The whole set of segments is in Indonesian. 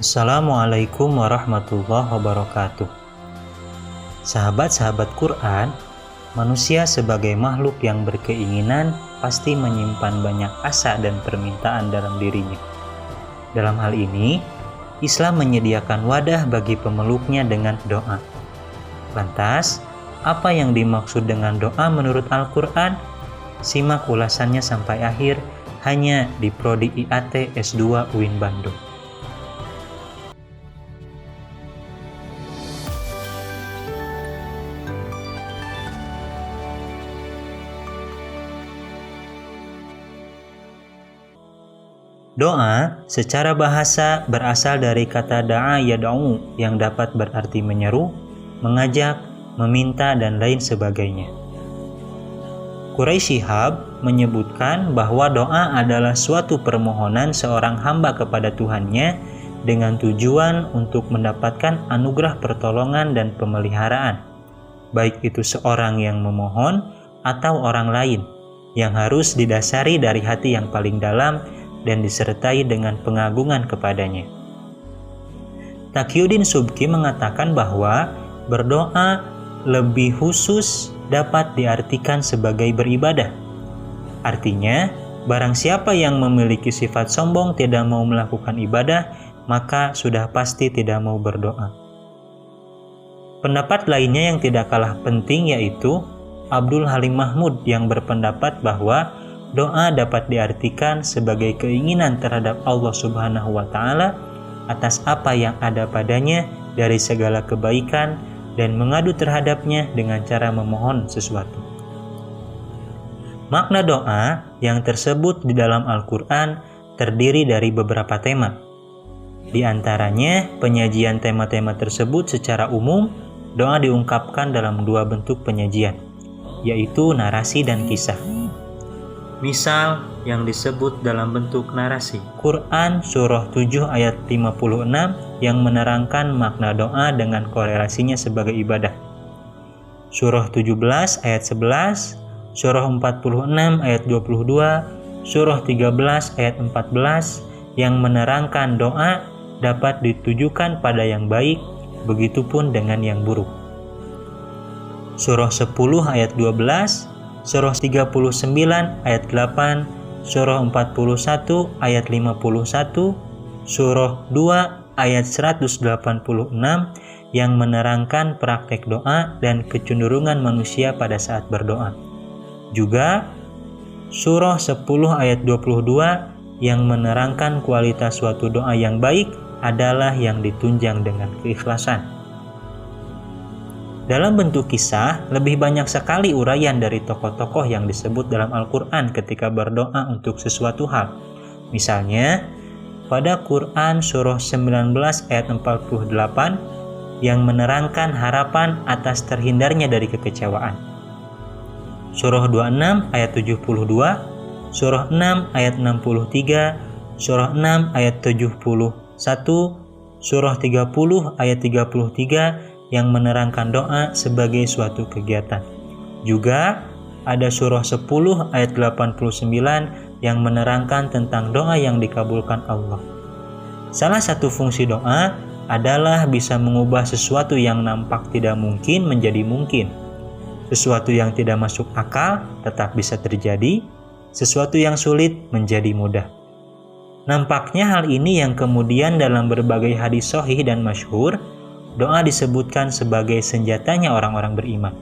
Assalamualaikum warahmatullahi wabarakatuh. Sahabat-sahabat Quran, manusia sebagai makhluk yang berkeinginan pasti menyimpan banyak asa dan permintaan dalam dirinya. Dalam hal ini, Islam menyediakan wadah bagi pemeluknya dengan doa. Lantas, apa yang dimaksud dengan doa menurut Al-Quran? Simak ulasannya sampai akhir hanya di Prodi IAT S2 UIN Bandung. Doa secara bahasa berasal dari kata da'a yad'u yang dapat berarti menyeru, mengajak, meminta, dan lain sebagainya. Quraisy Shihab menyebutkan bahwa doa adalah suatu permohonan seorang hamba kepada Tuhannya dengan tujuan untuk mendapatkan anugerah pertolongan dan pemeliharaan, baik itu seorang yang memohon atau orang lain, yang harus didasari dari hati yang paling dalam dan disertai dengan pengagungan kepadanya. Taqiyuddin Subki mengatakan bahwa berdoa lebih khusus dapat diartikan sebagai beribadah. Artinya, barang siapa yang memiliki sifat sombong tidak mau melakukan ibadah, maka sudah pasti tidak mau berdoa. Pendapat lainnya yang tidak kalah penting yaitu Abdul Halim Mahmud yang berpendapat bahwa doa dapat diartikan sebagai keinginan terhadap Allah Subhanahu wa Ta'ala atas apa yang ada padanya dari segala kebaikan dan mengadu terhadapnya dengan cara memohon sesuatu. Makna doa yang tersebut di dalam Al-Quran terdiri dari beberapa tema. Di antaranya, penyajian tema-tema tersebut secara umum, doa diungkapkan dalam dua bentuk penyajian, yaitu narasi dan kisah. Misal yang disebut dalam bentuk narasi, Quran Surah 7 ayat 56 yang menerangkan makna doa dengan korelasinya sebagai ibadah. Surah 17 ayat 11, Surah 46 ayat 22, Surah 13 ayat 14 yang menerangkan doa dapat ditujukan pada yang baik, begitupun dengan yang buruk. Surah 10 ayat 12, Surah 39 ayat 8, Surah 41 ayat 51, Surah 2 ayat 186 yang menerangkan praktek doa dan kecenderungan manusia pada saat berdoa. Juga Surah 10 ayat 22 yang menerangkan kualitas suatu doa yang baik adalah yang ditunjang dengan keikhlasan. Dalam bentuk kisah, lebih banyak sekali uraian dari tokoh-tokoh yang disebut dalam Al-Quran ketika berdoa untuk sesuatu hal. Misalnya, pada Quran Surah 19 ayat 48 yang menerangkan harapan atas terhindarnya dari kekecewaan. Surah 26 ayat 72, Surah 6 ayat 63, Surah 6 ayat 71, Surah 30 ayat 33 yang menerangkan doa sebagai suatu kegiatan. Juga ada surah 10 ayat 89 yang menerangkan tentang doa yang dikabulkan Allah. Salah satu fungsi doa adalah bisa mengubah sesuatu yang nampak tidak mungkin menjadi mungkin. Sesuatu yang tidak masuk akal tetap bisa terjadi, sesuatu yang sulit menjadi mudah. Nampaknya hal ini yang kemudian dalam berbagai hadis sahih dan masyhur, doa disebutkan sebagai senjatanya orang-orang beriman.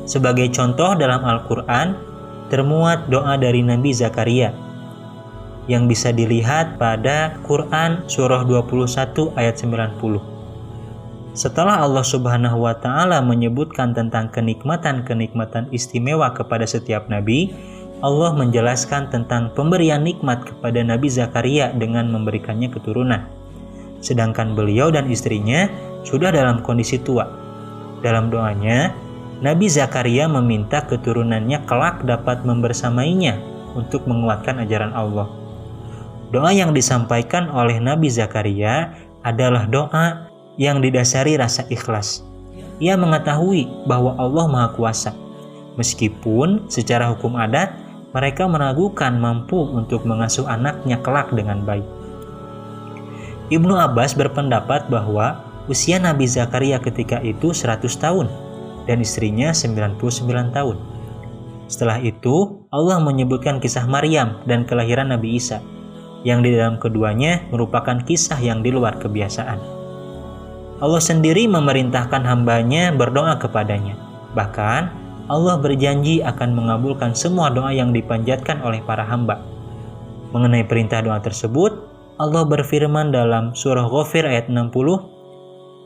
Sebagai contoh dalam Al-Quran, termuat doa dari Nabi Zakaria yang bisa dilihat pada Quran Surah 21 ayat 90. Setelah Allah Subhanahu wa Ta'ala menyebutkan tentang kenikmatan-kenikmatan istimewa kepada setiap Nabi, Allah menjelaskan tentang pemberian nikmat kepada Nabi Zakaria dengan memberikannya keturunan. Sedangkan beliau dan istrinya sudah dalam kondisi tua. Dalam doanya, Nabi Zakaria meminta keturunannya kelak dapat membersamainya untuk menguatkan ajaran Allah. Doa yang disampaikan oleh Nabi Zakaria adalah doa yang didasari rasa ikhlas. Ia mengetahui bahwa Allah Maha Kuasa. Meskipun secara hukum adat, mereka meragukan mampu untuk mengasuh anaknya kelak dengan baik. Ibnu Abbas berpendapat bahwa usia Nabi Zakaria ketika itu 100 tahun dan istrinya 99 tahun. Setelah itu, Allah menyebutkan kisah Maryam dan kelahiran Nabi Isa, yang di dalam keduanya merupakan kisah yang di luar kebiasaan. Allah sendiri memerintahkan hambanya berdoa kepadanya. Bahkan, Allah berjanji akan mengabulkan semua doa yang dipanjatkan oleh para hamba. Mengenai perintah doa tersebut, Allah berfirman dalam surah Ghafir ayat 60,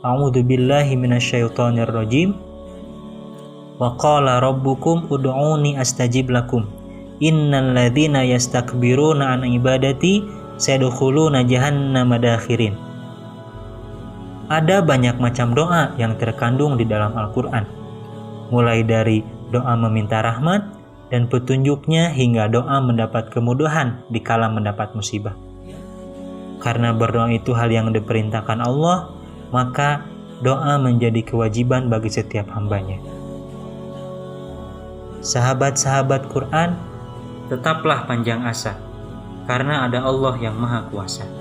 A'udzu billahi minasyaitonir rajim. Wa qala rabbukum ud'uni astajib lakum. Innal ladzina yastakbiruna an ibadati sayadkhuluna jahannama dakhirin. Ada banyak macam doa yang terkandung di dalam Al-Qur'an. Mulai dari doa meminta rahmat dan petunjuknya hingga doa mendapat kemudahan dikala mendapat musibah. Karena berdoa itu hal yang diperintahkan Allah, maka doa menjadi kewajiban bagi setiap hambanya. Sahabat-sahabat Quran, tetaplah panjang asa, karena ada Allah yang Maha Kuasa.